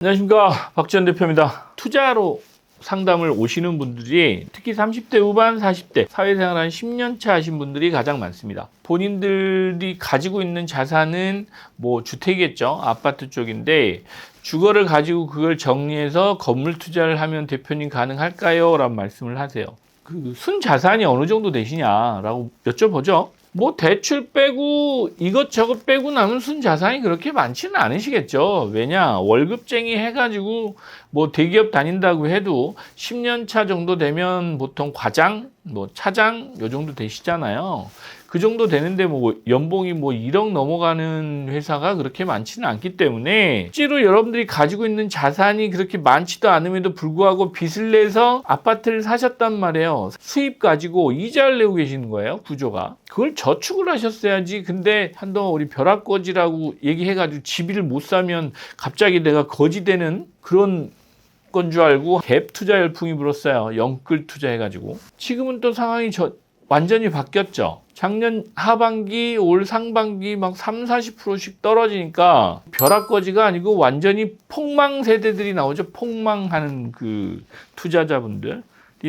안녕하십니까, 박지원 대표입니다. 투자로 상담을 오시는 분들이 특히 30대 후반, 40대 사회생활 한 10년 차 하신 분들이 가장 많습니다. 본인들이 가지고 있는 자산은 뭐 주택이겠죠. 아파트 쪽인데 주거를 가지고 그걸 정리해서 건물 투자를 하면 대표님 가능할까요? 라는 말씀을 하세요. 그 순자산이 어느 정도 되시냐라고 여쭤보죠. 뭐 대출 빼고 이것저것 빼고 남은 순자산이 그렇게 많지는 않으시겠죠. 왜냐, 월급쟁이 해가지고 뭐 대기업 다닌다고 해도 10년 차 정도 되면 보통 과장, 뭐 차장 요 정도 되시잖아요. 그 정도 되는데 뭐 연봉이 뭐 1억 넘어가는 회사가 그렇게 많지는 않기 때문에 실제로 여러분들이 가지고 있는 자산이 그렇게 많지도 않음에도 불구하고 빚을 내서 아파트를 사셨단 말이에요. 수입 가지고 이자를 내고 계시는 거예요, 구조가. 그걸 저축을 하셨어야지. 근데 한동안 우리 벼락거지라고 얘기해가지고 집을 못 사면 갑자기 내가 거지 되는 그런 건 줄 알고 갭 투자 열풍이 불었어요. 영끌 투자해가지고. 지금은 또 상황이 완전히 바뀌었죠. 작년 하반기, 올 상반기 막 3, 40%씩 떨어지니까 벼락거지가 아니고 완전히 폭망 세대들이 나오죠. 폭망하는 그 투자자분들이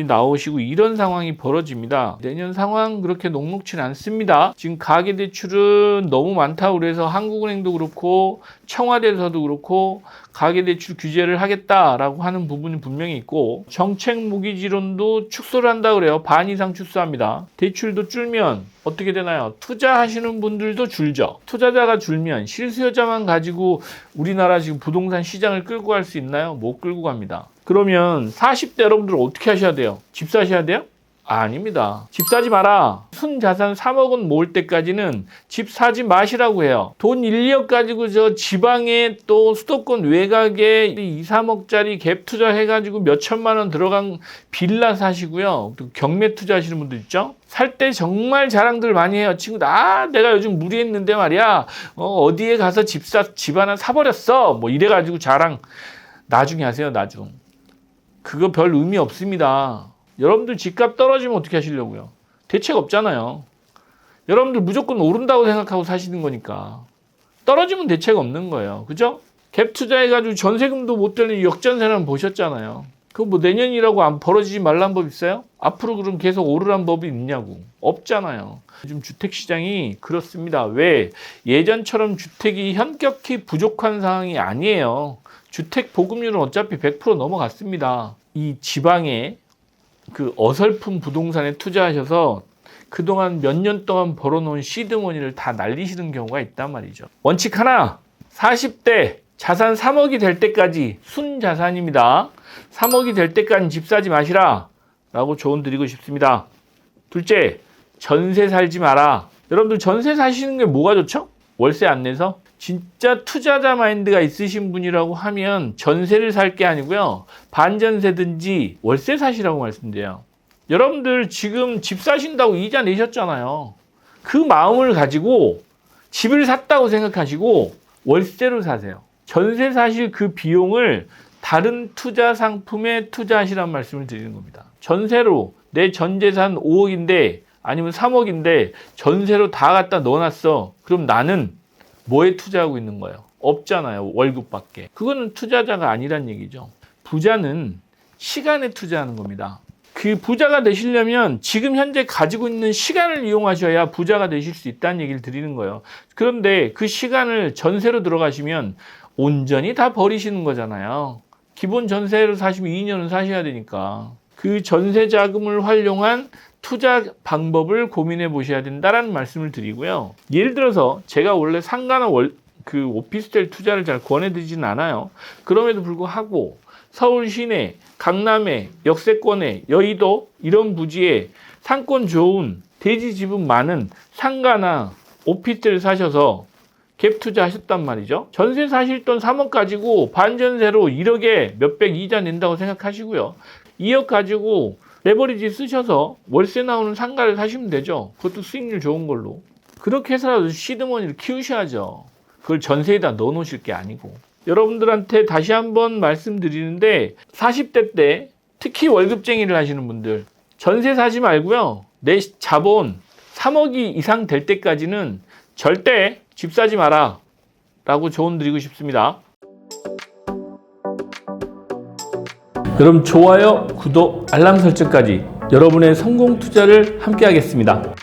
나오시고 이런 상황이 벌어집니다. 내년 상황 그렇게 녹록치는 않습니다. 지금 가계대출은 너무 많다고 그래서 한국은행도 그렇고 청와대에서도 그렇고 가계대출 규제를 하겠다라고 하는 부분이 분명히 있고 정책 무기지론도 축소를 한다고 그래요. 반 이상 축소합니다. 대출도 줄면 어떻게 되나요? 투자하시는 분들도 줄죠. 투자자가 줄면 실수요자만 가지고 우리나라 지금 부동산 시장을 끌고 갈 수 있나요? 못 끌고 갑니다. 그러면 40대 여러분들 어떻게 하셔야 돼요? 집 사셔야 돼요? 아닙니다. 집 사지 마라. 순자산 3억원 모을 때까지는 집 사지 마시라고 해요. 돈 1, 2억 가지고 저 지방에 또 수도권 외곽에 2, 3억짜리 갭 투자해가지고 몇 천만 원 들어간 빌라 사시고요. 또 경매 투자하시는 분들 있죠? 살 때 정말 자랑들 많이 해요. 친구들, 내가 요즘 무리했는데 말이야. 어디에 가서 집 하나 사버렸어. 뭐 이래가지고 자랑 나중에 하세요, 나중. 그거 별 의미 없습니다. 여러분들 집값 떨어지면 어떻게 하시려고요? 대책 없잖아요. 여러분들 무조건 오른다고 생각하고 사시는 거니까. 떨어지면 대책 없는 거예요. 그죠? 갭 투자해가지고 전세금도 못 들리는 역전세는 보셨잖아요. 그거 뭐 내년이라고 안 벌어지지 말란 법 있어요? 앞으로 그럼 계속 오르란 법이 있냐고. 없잖아요. 요즘 주택시장이 그렇습니다. 왜? 예전처럼 주택이 현격히 부족한 상황이 아니에요. 주택 보급률은 어차피 100% 넘어갔습니다. 이 지방에 그 어설픈 부동산에 투자하셔서 그동안 몇 년 동안 벌어놓은 시드머니를 다 날리시는 경우가 있단 말이죠. 원칙 하나, 40대 자산 3억이 될 때까지 순자산입니다. 3억이 될 때까지 집 사지 마시라 라고 조언 드리고 싶습니다. 둘째, 전세 살지 마라. 여러분들 전세 사시는 게 뭐가 좋죠? 월세 안 내서? 진짜 투자자 마인드가 있으신 분이라고 하면 전세를 살 게 아니고요. 반전세든지 월세 사시라고 말씀드려요. 여러분들 지금 집 사신다고 이자 내셨잖아요. 그 마음을 가지고 집을 샀다고 생각하시고 월세로 사세요. 전세 사실 그 비용을 다른 투자 상품에 투자하시란 말씀을 드리는 겁니다. 전세로 내 전 재산 5억인데 아니면 3억인데 전세로 다 갖다 넣어놨어. 그럼 나는 뭐에 투자하고 있는 거예요? 없잖아요. 월급밖에. 그거는 투자자가 아니란 얘기죠. 부자는 시간에 투자하는 겁니다. 그 부자가 되시려면 지금 현재 가지고 있는 시간을 이용하셔야 부자가 되실 수 있다는 얘기를 드리는 거예요. 그런데 그 시간을 전세로 들어가시면 온전히 다 버리시는 거잖아요. 기본 전세로 사시면 2년은 사셔야 되니까. 그 전세 자금을 활용한 투자 방법을 고민해 보셔야 된다라는 말씀을 드리고요. 예를 들어서 제가 원래 상가나 그 오피스텔 투자를 잘 권해드리진 않아요. 그럼에도 불구하고 서울 시내, 강남에, 역세권에, 여의도 이런 부지에 상권 좋은 대지 지분 많은 상가나 오피스텔 사셔서 갭 투자하셨단 말이죠. 전세 사실 돈 3억 가지고 반전세로 1억에 몇백 이자 낸다고 생각하시고요. 2억 가지고 레버리지 쓰셔서 월세 나오는 상가를 사시면 되죠. 그것도 수익률 좋은 걸로. 그렇게 해서라도 시드머니를 키우셔야죠. 그걸 전세에다 넣어놓으실 게 아니고. 여러분들한테 다시 한번 말씀드리는데 40대 때 특히 월급쟁이를 하시는 분들 전세 사지 말고요. 내 자본 3억이 이상 될 때까지는 절대 집 사지 마라 라고 조언 드리고 싶습니다. 그럼 좋아요, 구독, 알람 설정까지 여러분의 성공 투자를 함께 하겠습니다.